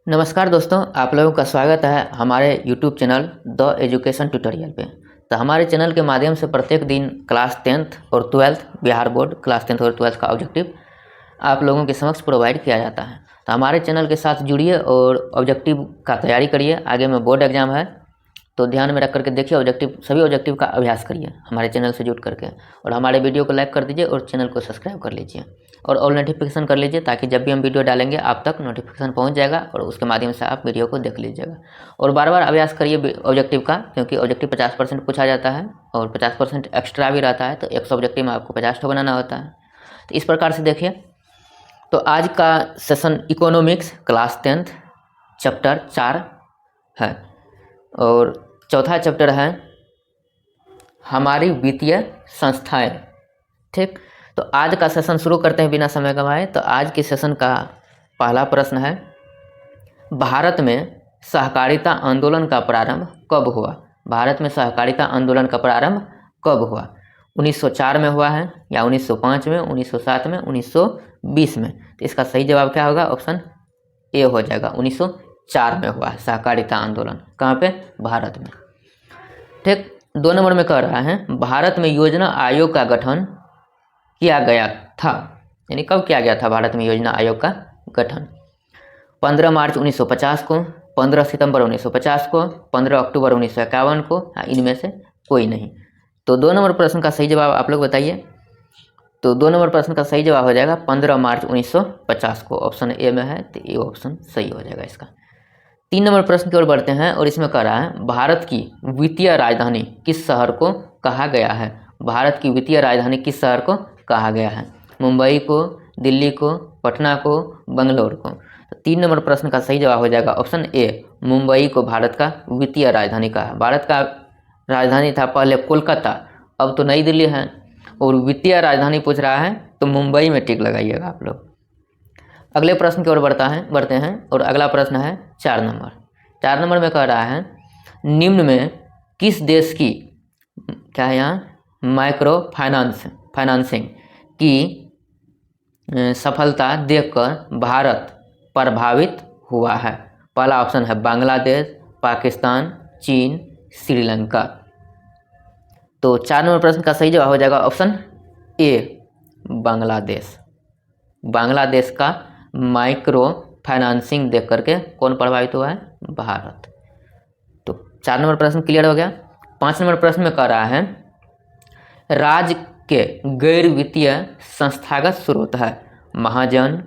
नमस्कार दोस्तों, आप लोगों का स्वागत है हमारे YouTube channel the education tutorial पे। तो हमारे चैनल के माध्यम से प्रत्येक दिन क्लास 10th और 12th Bihar board class 10th और 12th का ऑब्जेक्टिव आप लोगों के समक्ष प्रोवाइड किया जाता है। तो हमारे चैनल के साथ जुड़िए और ऑब्जेक्टिव का तैयारी करिए। आगे में बोर्ड एग्जाम है तो ध्यान में रख करके देखिए, सभी ऑब्जेक्टिव का अभ्यास करिए हमारे चैनल से जुड़ करके। और हमारे वीडियो को लाइक कर दीजिए और चैनल को सब्सक्राइब कर लीजिए और ऑल नोटिफिकेशन कर लीजिए, ताकि जब भी हम वीडियो डालेंगे आप तक नोटिफिकेशन पहुंच जाएगा और उसके माध्यम से आप वीडियो को देख लीजिएगा। और बार बार अभ्यास करिए ऑब्जेक्टिव का, क्योंकि ऑब्जेक्टिव 50% पूछा जाता है और 50% एक्स्ट्रा भी रहता है। तो 100 ऑब्जेक्टिव में आपको 50 बनाना होता है। तो इस प्रकार से देखिए, तो आज का session economics class 10th chapter 4 है और चौथा चैप्टर है हमारी वित्तीय संस्थाएं। ठीक, तो आज का सेशन शुरू करते हैं बिना समय गंवाए। तो आज के सेशन का पहला प्रश्न है, भारत में सहकारिता आंदोलन का प्रारंभ कब हुआ? भारत में सहकारिता आंदोलन का प्रारंभ कब हुआ? 1904 में हुआ है या 1905 में, 1907 में, 1920 में? तो इसका सही जवाब क्या होगा? ऑप्शन ए हो जाएगा। 1904 में हुआ है सहकारिता आंदोलन। कहाँ पे? भारत में। ठीक, 2 नंबर में कह रहा है, भारत में योजना आयोग का गठन किया गया था, यानी कब किया गया था भारत में योजना आयोग का गठन? 15 मार्च 1950 को, 15 सितंबर 1950 को, 15 अक्टूबर 1951 को, इनमें से कोई नहीं। तो 2 नंबर प्रश्न का सही जवाब आप लोग बताइए। तो 2 नंबर प्रश्न का सही जवाब हो जाएगा 15 मार्च 1950 को। ऑप्शन ए में है, तो ये ऑप्शन सही हो जाएगा इसका। 3 नंबर प्रश्न की ओर बढ़ते हैं और इसमें कह रहा है, भारत की वित्तीय राजधानी किस शहर को कहा गया है? भारत की वित्तीय राजधानी किस शहर को कहा गया है? मुंबई को, दिल्ली को, पटना को, बंगलोर को? तो 3 नंबर प्रश्न का सही जवाब हो जाएगा ऑप्शन ए, मुंबई को भारत का वित्तीय राजधानी कहा। भारत का राजधानी था पहले कोलकाता, अब तो नई दिल्ली है, और वित्तीय राजधानी पूछ रहा है तो मुंबई में टिक लगाइएगा आप लोग। अगले प्रश्न की ओर बढ़ते हैं और अगला प्रश्न है 4 नंबर। 4 नंबर में कह रहा है, निम्न में किस देश की, क्या है यहाँ, माइक्रो फाइनेंसिंग की सफलता देखकर भारत प्रभावित हुआ है? पहला ऑप्शन है बांग्लादेश, पाकिस्तान, चीन, श्रीलंका। तो 4 नंबर प्रश्न का सही जवाब हो जाएगा ऑप्शन ए, बांग्लादेश। बांग्लादेश का माइक्रो फाइनेंसिंग देख करके कौन प्रभावित हुआ है? भारत। तो 4 नंबर प्रश्न क्लियर हो गया। 5 नंबर प्रश्न में कह रहा है, राज्य के गैर वित्तीय संस्थागत स्रोत है महाजन,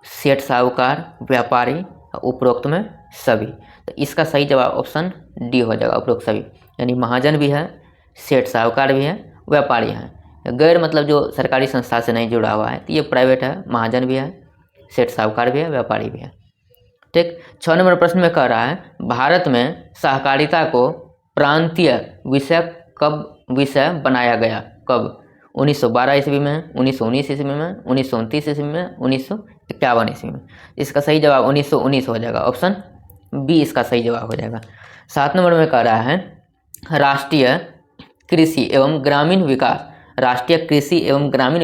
सेठ साहूकार, व्यापारी, उपरोक्त में सभी। तो इसका सही जवाब ऑप्शन डी हो जाएगा, उपरोक्त सभी। यानी महाजन भी है, सेठ साहूकार भी है, व्यापारी है। गैर मतलब जो सरकारी संस्था से नहीं जुड़ा हुआ है, तो ये प्राइवेट है। महाजन भी है, सेठ साहूकार भी है, व्यापारी भी है। ठीक, 6 नंबर प्रश्न में कह रहा है, भारत में सहकारिता को प्रांतीय विषय बनाया गया कब? 1912 ईस्वी में, 1919 ईस्वी में, 1929 ईस्वी में, 1951 ईस्वी में? इसका सही जवाब 1919 हो जाएगा। ऑप्शन बी इसका सही जवाब हो जाएगा। 7 नंबर में कह रहा है, राष्ट्रीय कृषि एवं ग्रामीण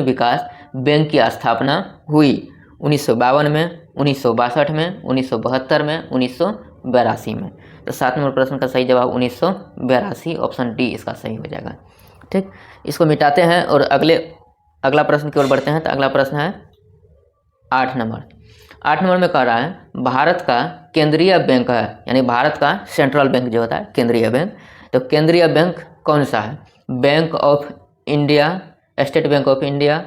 विकास बैंक की स्थापना हुई 1952 में, 1962 में, 1972 में, 1982 में? तो 7 नंबर प्रश्न का सही जवाब 1982, ऑप्शन डी इसका सही हो जाएगा। ठीक, इसको मिटाते हैं और अगला प्रश्न की ओर बढ़ते हैं। तो अगला प्रश्न है 8 नंबर। 8 नंबर में कह रहा है, भारत का केंद्रीय बैंक है, यानी भारत का सेंट्रल बैंक जो होता है केंद्रीय बैंक, तो केंद्रीय बैंक कौन सा है? Bank of India, state bank of India,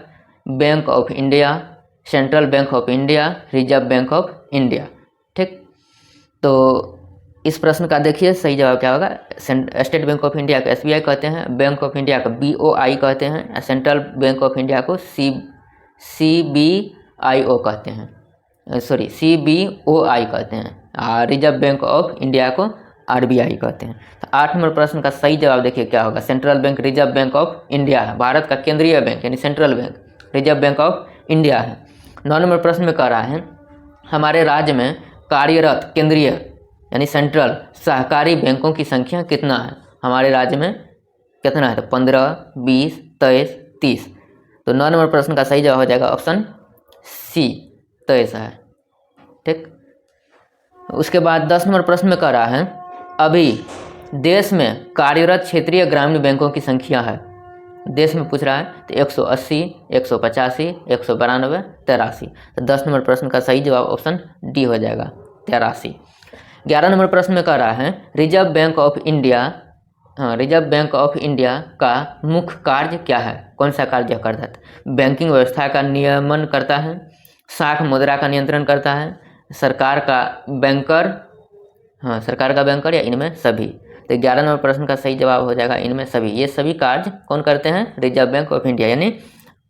bank of India, central bank of India, reserve bank of India? ठीक, तो इस प्रश्न का देखिए सही जवाब क्या होगा। स्टेट बैंक ऑफ इंडिया को एसबीआई कहते हैं, बैंक ऑफ इंडिया को बीओआई कहते हैं, सेंट्रल बैंक ऑफ इंडिया को सीबीआईओ कहते हैं, सीबीओआई कहते हैं, रिजर्व बैंक ऑफ इंडिया को आरबीआई कहते हैं। तो 8 नंबर प्रश्न का सही जवाब देखिए क्या होगा। Central bank reserve bank of India है, भारत का केंद्रीय बैंक यानी central bank reserve bank of India है। 9 नंबर प्रश्न में कह रहा है, हमारे राज्य में कार्यरत केंद्रीय यानी सेंट्रल सहकारी बैंकों की संख्या कितना है? हमारे राज्य में कितना है? तो 15, 20, 23, 30। तो 9 नंबर प्रश्न का सही जवाब हो जाएगा ऑप्शन सी, 23 है। ठीक, उसके बाद 10 नंबर प्रश्न में कह रहा है अभी देश में कार्यरत क्षेत्रीय ग्रामीण बैंकों की संख्या है, देश में पूछ रहा है, तो 180, 185, 192, 83। तो 10 नंबर प्रश्न का सही जवाब ऑप्शन डी हो जाएगा, 83। 11 नंबर प्रश्न में कह रहा है reserve bank of India reserve bank of India का मुख्य कार्य क्या है, कौन सा कार्य करता है? बैंकिंग व्यवस्था का नियमन करता है, साख मुद्रा का नियंत्रण करता है, सरकार का बैंकर या इनमें सभी। तो 11 नंबर प्रश्न का सही जवाब हो जाएगा इनमें सभी। ये सभी कार्य कौन करते हैं? रिजर्व बैंक ऑफ इंडिया यानी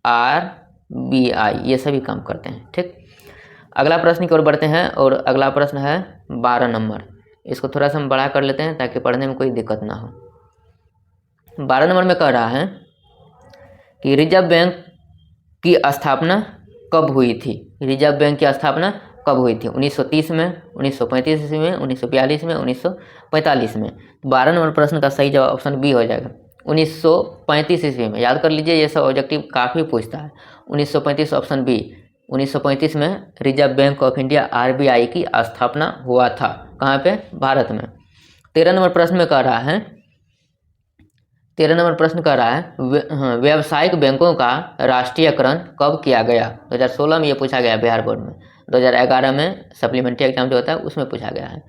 RBI, ये सभी काम करते हैं। ठीक, अगला प्रश्न की ओर बढ़ते हैं और अगला प्रश्न है 12 नंबर। इसको थोड़ा सा हम बड़ा कर लेते हैं ताकि पढ़ने में कोई दिक्कत ना हो। 12 नंबर में कह रहा है कि रिजर्व बैंक की स्थापना कब हुई थी? रिजर्व बैंक की स्थापना कब हुई थी? 1930 में, 1935 ईस्वी में, 1942 में, 1945 में। 12 नंबर प्रश्न का सही जवाब ऑप्शन बी हो जाएगा, 1935 ईस्वी में। याद कर लीजिए, ये सब ऑब्जेक्टिव काफ़ी पूछता है। 1935 ऑप्शन बी, 1935 में reserve bank of India RBI की स्थापना हुआ था। कहाँ पे? भारत में। 13 नंबर प्रश्न में कह रहा है 13 नंबर प्रश्न कह रहा है व्यावसायिक बैंकों का राष्ट्रीयकरण कब किया गया? 2016 में ये पूछा गया बिहार बोर्ड में, 2011 में सप्लीमेंट्री एग्जाम जो होता है उसमें पूछा गया है।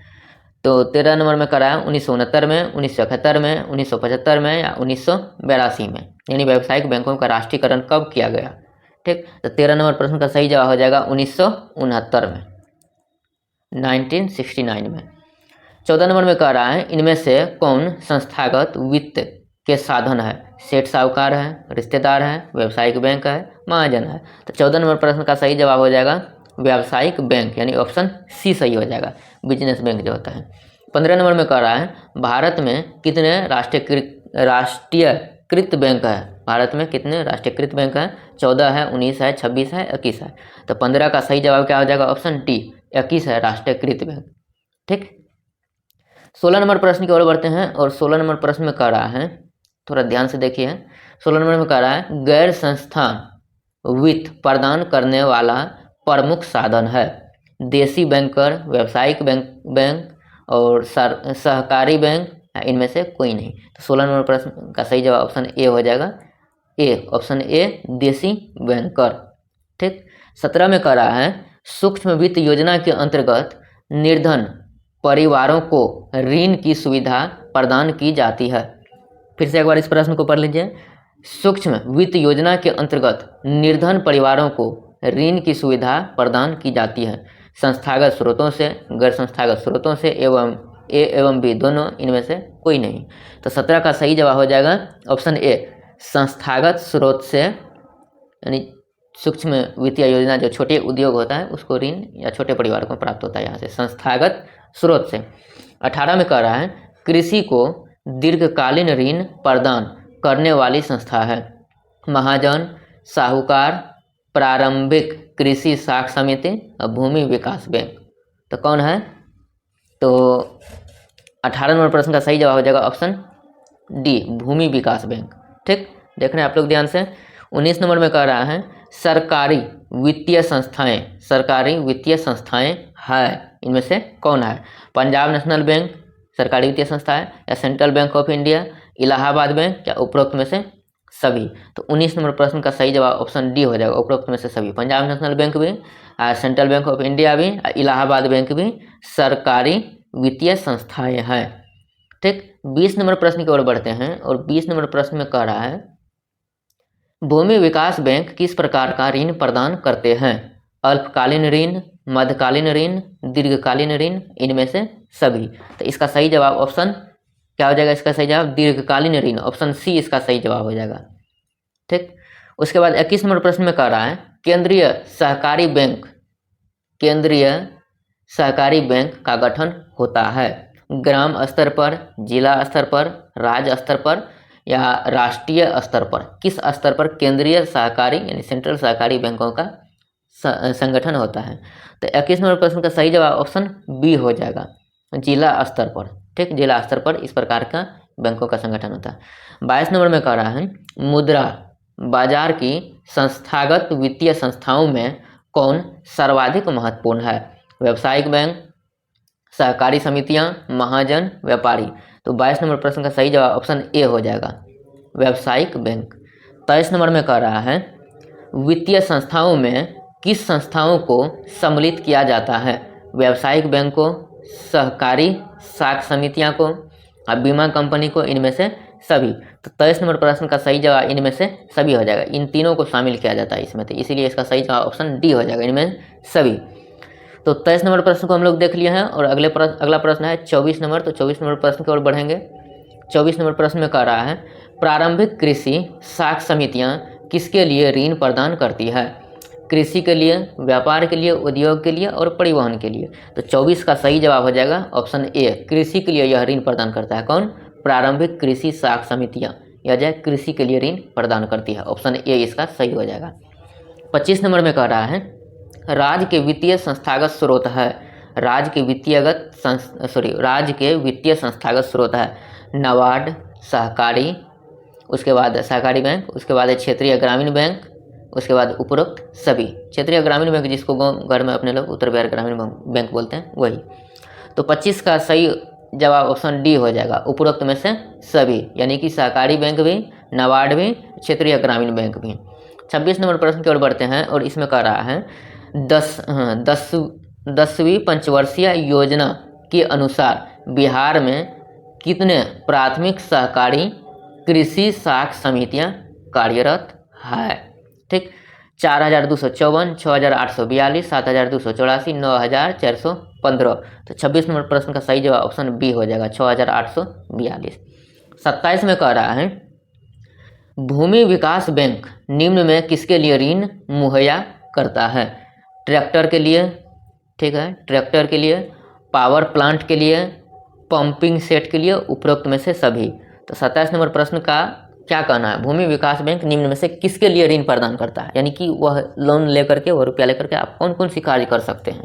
तो 13 नंबर में कह रहा है 1969 में, 1971 में, 1975 में या 1982 में, यानी व्यावसायिक बैंकों का राष्ट्रीयकरण कब किया गया? ठीक, तो 13 नंबर प्रश्न का सही जवाब हो जाएगा 1969 में, 1969 में। 14 नंबर में कह रहा है इनमें से कौन संस्थागत वित्त के साधन है? सेठ साहूकार है, रिश्तेदार है, व्यावसायिक बैंक है, महाजन है। तो 14 नंबर प्रश्न का सही जवाब हो जाएगा व्यावसायिक बैंक, यानी ऑप्शन सी सही हो जाएगा, बिजनेस बैंक जो होता है। 15 नंबर में कह रहा है भारत में कितने राष्ट्रीयकृत बैंक है? भारत में कितने राष्ट्रीयकृत बैंक है? 14 है, 19 है, 26 है, 21 है। तो 15 का सही जवाब क्या हो जाएगा? ऑप्शन डी, 21 है राष्ट्रीयकृत बैंक। ठीक, 16 नंबर प्रश्न की ओर बढ़ते हैं और 16 नंबर प्रश्न में कह रहा है, थोड़ा ध्यान से देखिए, 16 नंबर में कह रहा है गैर संस्थान वित्त प्रदान करने वाला प्रमुख साधन है। देसी बैंकर, व्यावसायिक बैंक और सहकारी बैंक, इनमें से कोई नहीं। तो 16 नंबर प्रश्न का सही जवाब ऑप्शन ए हो जाएगा, ऑप्शन ए देसी बैंकर। ठीक, 17 में कह रहा है सूक्ष्म वित्त योजना के अंतर्गत निर्धन परिवारों को ऋण की सुविधा प्रदान की जाती है। फिर से एक बार इस प्रश्न को पढ़ लीजिए। सूक्ष्म वित्त योजना के अंतर्गत निर्धन परिवारों को ऋण की सुविधा प्रदान की जाती है संस्थागत स्रोतों से, गैर संस्थागत स्रोतों से एवं ए एवं बी दोनों, इनमें से कोई नहीं। तो 17 का सही जवाब हो जाएगा ऑप्शन ए, संस्थागत स्रोत से, यानी सूक्ष्म वित्तीय योजना जो छोटे उद्योग होता है उसको ऋण या छोटे परिवार को प्राप्त होता है यहाँ से संस्थागत स्रोत से। 18 में कह रहा है कृषि को दीर्घकालीन ऋण प्रदान करने वाली संस्था है। महाजन, साहूकार, प्रारंभिक कृषि साख समिति और भूमि विकास बैंक। तो कौन है? तो 18 नंबर प्रश्न का सही जवाब हो जाएगा ऑप्शन डी, भूमि विकास बैंक। ठीक, देख रहे हैं आप लोग ध्यान से। 19 नंबर में कह रहा है सरकारी वित्तीय संस्थाएं है, इनमें से कौन है? पंजाब नेशनल बैंक सरकारी वित्तीय संस्था है, या central bank of India, Allahabad bank, या उपरोक्त में से सभी। तो 19 नंबर प्रश्न का सही जवाब ऑप्शन डी हो जाएगा, उपरोक्त में से सभी। पंजाब नेशनल बैंक भी, सेंट्रल बैंक ऑफ इंडिया भी, इलाहाबाद बैंक भी सरकारी वित्तीय संस्थाएं हैं। ठीक, 20 नंबर प्रश्न की ओर बढ़ते हैं और 20 नंबर प्रश्न में कह रहा है भूमि विकास बैंक किस प्रकार का ऋण प्रदान करते हैं? अल्पकालीन ऋण, मध्यकालीन ऋण, दीर्घकालीन ऋण, इनमें से सभी। तो इसका सही जवाब ऑप्शन क्या हो जाएगा? इसका सही जवाब दीर्घकालीन ऋण, ऑप्शन सी इसका सही जवाब हो जाएगा। ठीक, उसके बाद 21 नंबर प्रश्न में कह रहा है केंद्रीय सहकारी बैंक का गठन होता है ग्राम स्तर पर, जिला स्तर पर, राज्य स्तर पर या राष्ट्रीय स्तर पर? किस स्तर पर केंद्रीय सहकारी यानी सेंट्रल सहकारी बैंकों का संगठन होता है? तो 21 नंबर प्रश्न का सही जवाब ऑप्शन बी हो जाएगा, जिला स्तर पर। ठीक, जिला स्तर पर इस प्रकार का बैंकों का संगठन होता है। 22 नंबर में कह रहा है मुद्रा बाजार की संस्थागत वित्तीय संस्थाओं में कौन सर्वाधिक महत्वपूर्ण है? व्यावसायिक बैंक, सहकारी समितियां, महाजन, व्यापारी। तो 22 नंबर प्रश्न का सही जवाब ऑप्शन ए हो जाएगा, व्यावसायिक बैंक। 23 नंबर में कह रहा है वित्तीय संस्थाओं में किस संस्थाओं को सम्मिलित किया जाता है? व्यावसायिक बैंक को, सहकारी साख समितियां को, बीमा कंपनी को, इनमें से सभी। तो 23 नंबर प्रश्न का सही जवाब इनमें से सभी हो जाएगा। इन तीनों को शामिल किया जाता है इसमें, तो इसीलिए इसका सही जवाब ऑप्शन डी हो जाएगा, इनमें सभी। तो 23 नंबर प्रश्न को हम लोग देख लिए हैं और अगला प्रश्न है 24 नंबर। तो 24 नंबर प्रश्न की ओर बढ़ेंगे। 24 नंबर प्रश्न में कह रहा है प्रारंभिक कृषि साख समितियां किसके लिए ऋण प्रदान करती है? कृषि के लिए, व्यापार के लिए, उद्योग के लिए और परिवहन के लिए। तो 24 का सही जवाब हो जाएगा ऑप्शन ए, कृषि के लिए यह ऋण प्रदान करता है। कौन? प्रारंभिक कृषि साख समितियां, यह जो है कृषि के लिए ऋण प्रदान करती है। ऑप्शन ए इसका सही हो जाएगा। 25 नंबर में कह रहा है राज्य के वित्तीय संस्थागत स्रोत है। राज्य के वित्तीय संस्थागत स्रोत है नाबार्ड, सहकारी, उसके बाद सहकारी बैंक, उसके बाद क्षेत्रीय ग्रामीण बैंक, उसके बाद उपरोक्त सभी। क्षेत्रीय ग्रामीण बैंक जिसको गाँव घर में अपने लोग उत्तर बिहार ग्रामीण बैंक बोलते हैं, वही। तो 25 का सही जवाब ऑप्शन डी हो जाएगा, उपरोक्त में से सभी, यानी कि सहकारी बैंक भी, नाबार्ड भी, क्षेत्रीय ग्रामीण बैंक भी। 26 नंबर प्रश्न की ओर बढ़ते हैं और इसमें कह रहा है 10वीं पंचवर्षीय योजना के अनुसार बिहार में कितने प्राथमिक सहकारी कृषि साख समितियां कार्यरत है? ठीक, 4254, 6842, 7284, 9415। तो 26 नंबर प्रश्न का सही जवाब ऑप्शन बी हो जाएगा, 6842। 27 में कह रहा है भूमि विकास बैंक निम्न में किसके लिए ऋण मुहैया करता है? ट्रैक्टर के लिए, ठीक है, ट्रैक्टर के लिए, पावर प्लांट के लिए, पंपिंग सेट के लिए, उपरोक्त में से सभी। तो 27 नंबर प्रश्न का क्या कहना है? भूमि विकास बैंक निम्न में से किसके लिए ऋण प्रदान करता है, यानी कि वह लोन लेकर के, वह रुपया लेकर के आप कौन कौन सी कार्य कर सकते हैं?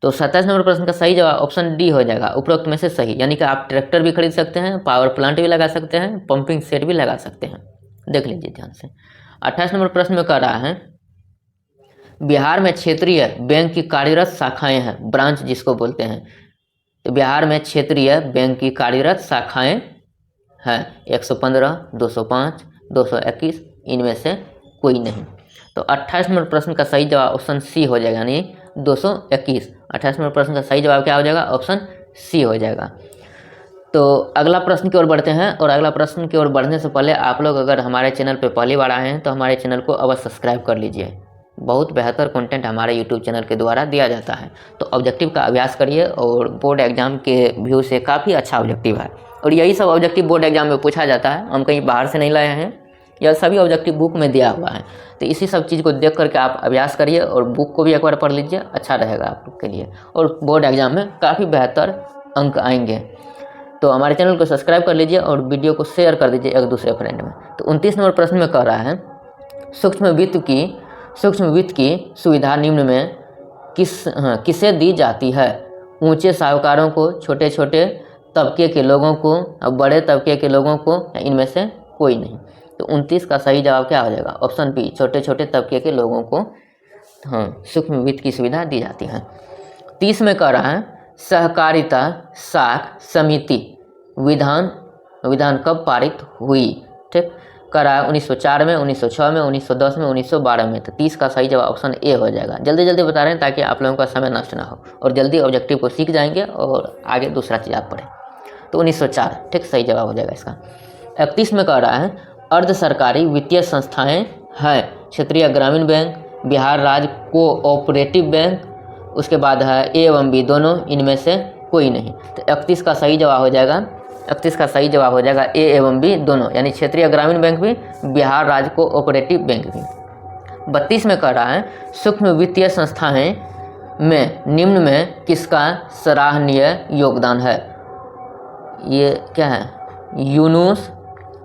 तो 27 नंबर प्रश्न का सही जवाब ऑप्शन डी हो जाएगा, उपरोक्त में से सही, यानी कि आप ट्रैक्टर भी खरीद सकते हैं, पावर प्लांट भी लगा सकते हैं, पंपिंग सेट भी लगा सकते हैं। देख लीजिए ध्यान से। 28 नंबर प्रश्न में कह रहा है बिहार में क्षेत्रीय बैंक की कार्यरत शाखाएं हैं, ब्रांच जिसको बोलते हैं। तो बिहार में क्षेत्रीय बैंक की कार्यरत शाखाएं हैं 115, 205, 221, इनमें से कोई नहीं। तो 28 नंबर प्रश्न का सही जवाब ऑप्शन सी हो जाएगा, यानी 221। 28 नंबर प्रश्न का सही जवाब क्या हो जाएगा? ऑप्शन सी हो जाएगा। तो अगला प्रश्न की ओर बढ़ते हैं और अगला प्रश्न की ओर बढ़ने से पहले आप लोग अगर हमारे चैनल पर पहली बार आए हैं तो हमारे चैनल को अवश्य सब्सक्राइब कर लीजिए। बहुत बेहतर कंटेंट हमारे यूट्यूब चैनल के द्वारा दिया जाता है। तो ऑब्जेक्टिव का अभ्यास करिए और बोर्ड एग्जाम के व्यू से काफ़ी अच्छा ऑब्जेक्टिव है और यही सब ऑब्जेक्टिव बोर्ड एग्जाम में पूछा जाता है, हम कहीं बाहर से नहीं लाए हैं, यह सभी ऑब्जेक्टिव बुक में दिया हुआ है। तो इसी सब चीज़ को देख करके आप अभ्यास करिए और बुक को भी एक बार पढ़ लीजिए, अच्छा रहेगा आप लोग के लिए और बोर्ड एग्जाम में काफ़ी बेहतर अंक आएंगे। तो हमारे चैनल को सब्सक्राइब कर लीजिए और वीडियो को शेयर कर दीजिए एक दूसरे फ्रेंड में। तो 29 नंबर प्रश्न में कह रहा है सूक्ष्म वित्त की सुविधा निम्न में किसे दी जाती है? ऊंचे साहूकारों को, छोटे छोटे तबके के लोगों को, बड़े तबके के लोगों को, या इनमें से कोई नहीं। तो 29 का सही जवाब क्या हो जाएगा? ऑप्शन बी, छोटे छोटे तबके के लोगों को सूक्ष्म वित्त की सुविधा दी जाती है। 30 में कह रहा है सहकारिता साख समिति विधान कब पारित हुई? ठीक, कह रहा है 1904 में, 1906 में, 1910 में, 1912 में। तो 30 का सही जवाब ऑप्शन ए हो जाएगा। जल्दी जल्दी बता रहे हैं ताकि आप लोगों का समय नष्ट ना हो और जल्दी ऑब्जेक्टिव को सीख जाएंगे और आगे दूसरा चीज़ आप पढ़ें। तो 1904 ठीक सही जवाब हो जाएगा इसका। 31 में कह रहा है अर्ध सरकारी वित्तीय संस्थाएं हैं क्षेत्रीय ग्रामीण बैंक, बिहार राज्य कोऑपरेटिव बैंक, उसके बाद है ए एवं बी दोनों, इनमें से कोई नहीं। तो 31 का सही जवाब हो जाएगा, 31 का सही जवाब हो जाएगा ए एवं बी दोनों, यानी क्षेत्रीय ग्रामीण बैंक भी, बिहार राज्य कोऑपरेटिव बैंक भी। 32 में कह रहा है सूक्ष्म वित्तीय संस्थाएं में निम्न में किसका सराहनीय योगदान है? ये क्या है? यूनुस,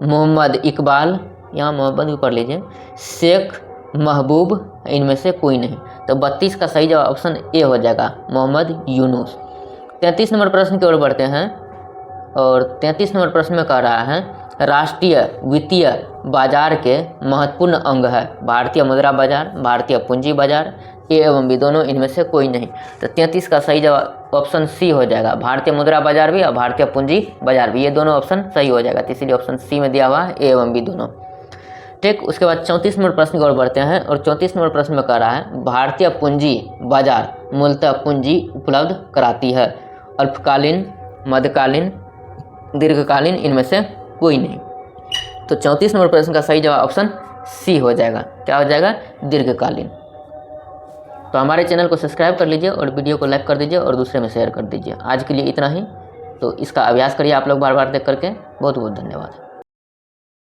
मोहम्मद इकबाल, यहाँ मोहम्मद भी पढ़ लीजिए, शेख महबूब, इनमें से कोई नहीं। तो 32 का सही जवाब ऑप्शन ए हो जाएगा, मोहम्मद यूनुस। 33 नंबर प्रश्न की ओर बढ़ते हैं और 33 नंबर प्रश्न में कह रहा है राष्ट्रीय वित्तीय बाजार के महत्वपूर्ण अंग है भारतीय मुद्रा बाजार, भारतीय पूंजी बाजार, ए एवं बी दोनों, इनमें से कोई नहीं। तो 33 का सही जवाब ऑप्शन सी हो जाएगा, भारतीय मुद्रा बाजार भी और भारतीय पूंजी बाजार भी, ये दोनों ऑप्शन सही हो जाएगा। तो इसीलिए ऑप्शन सी में दिया हुआ है ए एवं बी दोनों। ठीक, उसके बाद 34 नंबर प्रश्न की ओर बढ़ते हैं और 34 नंबर प्रश्न में कह रहा है भारतीय पूंजी बाजार मूलतः पूंजी उपलब्ध कराती है, अल्पकालीन, मध्यकालीन, दीर्घकालीन, इनमें से कोई नहीं। तो 34 नंबर प्रश्न का सही जवाब ऑप्शन सी हो जाएगा। क्या हो जाएगा? दीर्घकालीन। तो हमारे चैनल को सब्सक्राइब कर लीजिए और वीडियो को लाइक कर दीजिए और दूसरे में शेयर कर दीजिए। आज के लिए इतना ही। तो इसका अभ्यास करिए आप लोग बार बार देख करके। बहुत बहुत धन्यवाद।